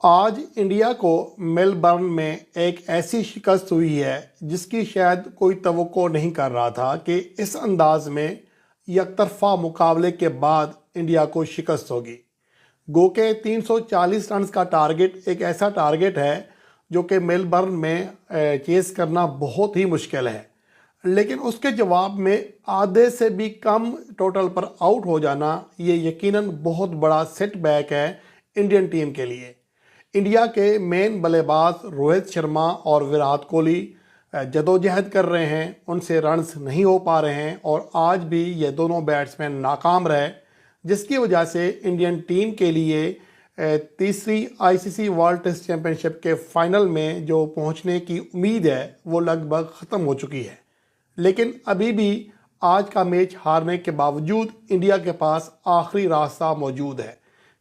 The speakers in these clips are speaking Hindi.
आज इंडिया को मेलबर्न में एक ऐसी शिकस्त हुई है जिसकी शायद कोई तवक्को नहीं कर रहा था कि इस अंदाज में यकतरफा मुकाबले के बाद इंडिया को शिकस्त होगी। गो के 340 रन का टारगेट एक ऐसा टारगेट है जो कि मेलबर्न में चेस करना बहुत ही मुश्किल है, लेकिन उसके जवाब में आधे से भी कम टोटल पर आउट हो जाना ये यकीनन बहुत बड़ा सेटबैक है इंडियन टीम के लिए। इंडिया के मेन बल्लेबाज रोहित शर्मा और विराट कोहली जदोजहद कर रहे हैं, उनसे रन्स नहीं हो पा रहे हैं और आज भी ये दोनों बैट्समैन नाकाम रहे, जिसकी वजह से इंडियन टीम के लिए तीसरी आईसीसी वर्ल्ड टेस्ट चैंपियनशिप के फाइनल में जो पहुंचने की उम्मीद है वो लगभग ख़त्म हो चुकी है। लेकिन अभी भी आज का मैच हारने के बावजूद इंडिया के पास आखिरी रास्ता मौजूद है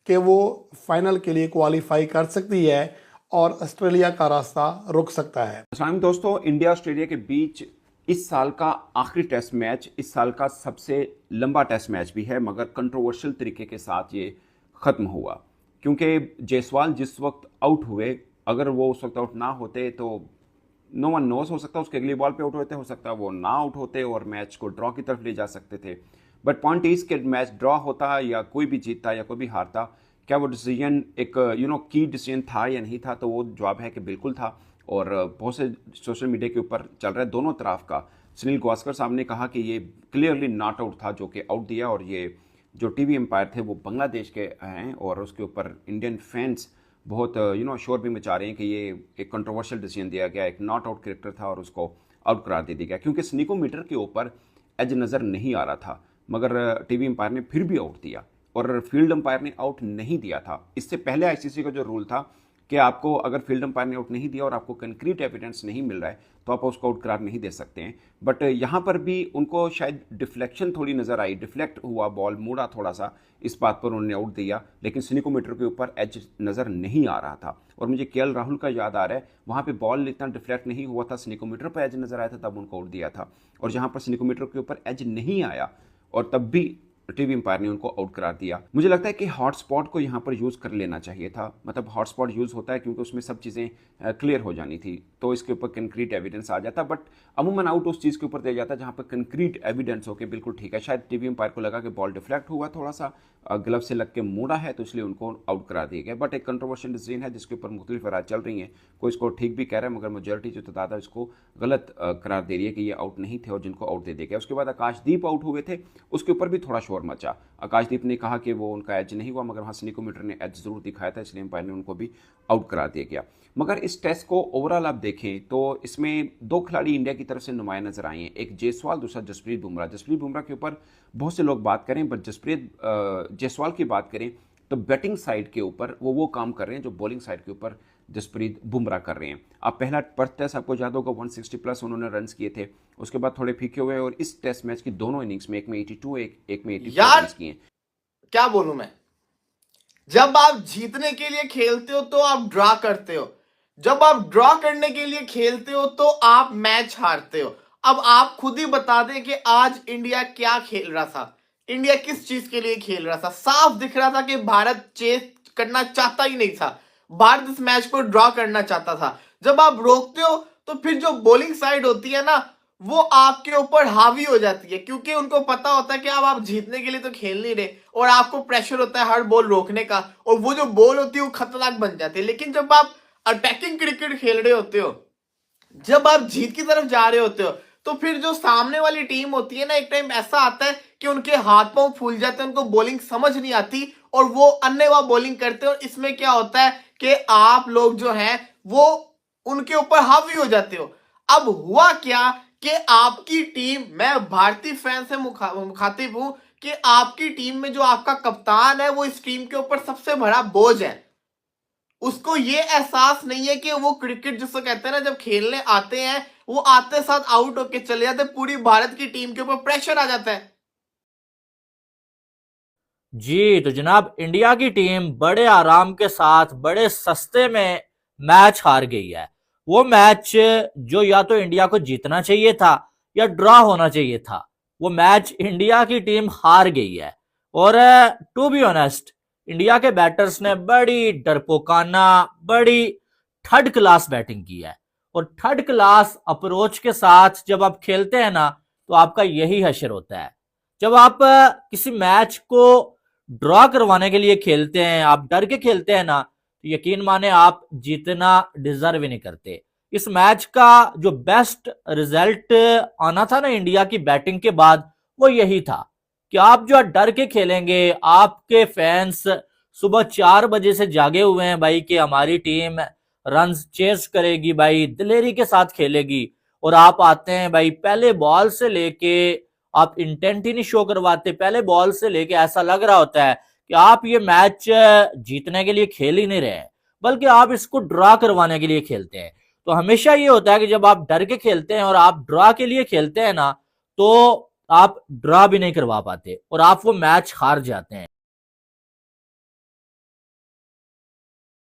कि वो फाइनल के लिए क्वालिफाई कर सकती है और ऑस्ट्रेलिया का रास्ता रुक सकता है। अस्सलाम दोस्तों, इंडिया ऑस्ट्रेलिया के बीच इस साल का आखिरी टेस्ट मैच, इस साल का सबसे लंबा टेस्ट मैच भी है, मगर कंट्रोवर्शियल तरीके के साथ ये ख़त्म हुआ क्योंकि जायसवाल जिस वक्त आउट हुए, अगर वो उस वक्त आउट ना होते तो नो वन नोस, हो सकता है उसके अगली बॉल पे आउट होते, हो सकता है वो ना आउट होते और मैच को ड्रॉ की तरफ ले जा सकते थे। बट पॉइंट इज के मैच ड्रॉ होता या कोई भी जीतता या कोई भी हारता, क्या वो डिसीजन एक की डिसीजन था या नहीं था? तो वो जवाब है कि बिल्कुल था। और बहुत से सोशल मीडिया के ऊपर चल रहा है दोनों तरफ का। सुनील गावस्कर साहब ने कहा कि ये क्लियरली नॉट आउट था जो कि आउट दिया, और ये जो टीवी एम्पायर थे वो बांग्लादेश के हैं और उसके ऊपर इंडियन फैंस बहुत शोर भी मचा रहे हैं कि ये एक कंट्रोवर्शियल डिसीजन दिया गया, एक नॉट आउट क्रिकेटर था और उसको आउट करार दे दिया गया क्योंकि स्निकोमीटर के ऊपर एज नज़र नहीं आ रहा था, मगर टीवी एम्पायर ने फिर भी आउट दिया और फील्ड अंपायर ने आउट नहीं दिया था। इससे पहले आईसीसी का जो रूल था कि आपको अगर फील्ड अंपायर ने आउट नहीं दिया और आपको कंक्रीट एविडेंस नहीं मिल रहा है तो आप उसको आउट करार नहीं दे सकते हैं। बट यहाँ पर भी उनको शायद डिफ्लेक्शन थोड़ी नज़र आई, डिफ्लेक्ट हुआ, बॉल मुड़ा थोड़ा सा, इस बात पर उन्होंने आउट दिया, लेकिन स्निकोमीटर के ऊपर एज नज़र नहीं आ रहा था। और मुझे केएल राहुल का याद आ रहा है, वहाँ पे बॉल इतना डिफ्लेक्ट नहीं हुआ था, स्निकोमीटर पर एज नज़र आया था तब उनको आउट दिया था, और जहाँ पर स्निकोमीटर के ऊपर एज नहीं आया और तब भी टीवी एम्पायर ने उनको आउट करार दिया। मुझे लगता है कि हॉटस्पॉट को यहाँ पर यूज़ कर लेना चाहिए था, मतलब हॉटस्पॉट यूज़ होता है क्योंकि उसमें सब चीज़ें क्लियर हो जानी थी, तो इसके ऊपर कंक्रीट एविडेंस आ जाता। बट अमूमन आउट उस चीज़ के ऊपर दिया जाता है जहाँ पर कंक्रीट एविडेंस हो के बिल्कुल ठीक है। शायद टीवी एम्पायर को लगा कि बॉल डिफ्लेक्ट हुआ, थोड़ा सा ग्लव से लग के मुड़ा है, तो इसलिए उनको आउट करा दिया गया। बट एक कंट्रोवर्शियल डिसीजन है जिसके ऊपर मुख्तलिफ राय चल रही हैं, कोई इसको ठीक भी कह रहा है, मगर मेजोरिटी जो तादाद है इसको गलत करार दे रही है कि ये आउट नहीं थे और जिनको आउट दे दिया गया। उसके बाद आकाशदीप आउट हुए थे, उसके ऊपर भी थोड़ा शोर मचा। आकाशदीप ने कहा कि वो उनका एज नहीं हुआ, मगर वहाँ स्निकोमीटर ने एज जरूर दिखाया था, इसलिए एम्पायर ने उनको भी आउट करा दिया गया। मगर इस टेस्ट को ओवरऑल आप देखें तो इसमें दो खिलाड़ी इंडिया की तरफ से नुमाया नजर आए हैं, एक जायसवाल, दूसरा जसप्रीत बुमराह। जसप्रीत बुमराह के ऊपर बहुत से लोग बात करें, बट जसप्रीत जायसवाल की बात करें तो बैटिंग साइड के ऊपर वो काम कर रहे हैं जो बॉलिंग साइड के ऊपर जसप्रीत बुमराह कर रहे हैं। अब पहला पर्थ टेस्ट आपको याद होगा 160 प्लस उन्होंने रन्स किए थे, उसके बाद थोड़े फीके हुए और इस टेस्ट मैच की दोनों इनिंग्स में एक में 82 एक में 84 रन्स किए। क्या बोलूं मैं, जब आप जीतने के लिए खेलते हो तो आप ड्रॉ करते हो, जब आप ड्रॉ करने के लिए खेलते हो तो आप मैच हारते हो। अब आप खुद ही बता दें कि आज इंडिया क्या खेल रहा था, इंडिया किस चीज के लिए खेल रहा था। साफ दिख रहा था कि भारत चेस करना चाहता ही नहीं था, भारत इस मैच को ड्रॉ करना चाहता था। जब आप रोकते हो तो फिर जो बॉलिंग साइड होती है ना, वो आपके ऊपर हावी हो जाती है, क्योंकि उनको पता होता है कि अब आप जीतने के लिए तो खेल नहीं रहे और आपको प्रेशर होता है हर बॉल रोकने का, और वो जो बॉल होती है वो खतरनाक बन जाती है। लेकिन जब आप अटैकिंग क्रिकेट खेल रहे होते हो, जब आप जीत की तरफ जा रहे होते हो, तो फिर जो सामने वाली टीम होती है ना, एक टाइम ऐसा आता है कि उनके हाथ पांव फूल जाते हैं, उनको बॉलिंग समझ नहीं आती और वो अन्नेवा बॉलिंग करते हैं, और इसमें क्या होता है कि आप लोग जो हैं वो उनके ऊपर हावी हो जाते हो। अब हुआ क्या कि आपकी टीम, मैं भारतीय फैन से मुखातिब हूं, कि आपकी टीम में जो आपका कप्तान है वो इस टीम के ऊपर सबसे बड़ा बोझ है। उसको ये एहसास नहीं है कि वो क्रिकेट जिसको कहते हैं ना, जब खेलने आते हैं वो आते साथ आउट होके चले जाते, पूरी भारत की टीम के ऊपर प्रेशर आ जाता है। जी तो जनाब, इंडिया की टीम बड़े आराम के साथ बड़े सस्ते में मैच हार गई है। वो मैच जो या तो इंडिया को जीतना चाहिए था या ड्रॉ होना चाहिए था, वो मैच इंडिया की टीम हार गई है। और टू बी ऑनेस्ट, इंडिया के बैटर्स ने बड़ी डरपोकाना, बड़ी थर्ड क्लास बैटिंग की है। और थर्ड क्लास अप्रोच के साथ जब आप खेलते हैं ना, तो आपका यही हश्र होता है। जब आप किसी मैच को ड्रॉ करवाने के लिए खेलते हैं, आप डर के खेलते हैं ना, तो यकीन माने आप जीतना डिजर्व ही नहीं करते। इस मैच का जो बेस्ट रिजल्ट आना था ना इंडिया की बैटिंग के बाद, वो यही था कि आप जो डर के खेलेंगे, आपके फैंस सुबह 4 बजे से जागे हुए हैं भाई कि हमारी टीम रन चेस करेगी भाई, दिलेरी के साथ खेलेगी, और आप आते हैं भाई पहले बॉल से लेके आप इंटेंट ही नहीं शो करवाते। पहले बॉल से लेके ऐसा लग रहा होता है कि आप ये मैच जीतने के लिए खेल ही नहीं रहे हैं, बल्कि आप इसको ड्रॉ करवाने के लिए खेलते हैं। तो हमेशा ये होता है कि जब आप डर के खेलते हैं और आप ड्रॉ के लिए खेलते हैं ना, तो आप ड्रॉ भी नहीं करवा पाते और आप वो मैच हार जाते हैं।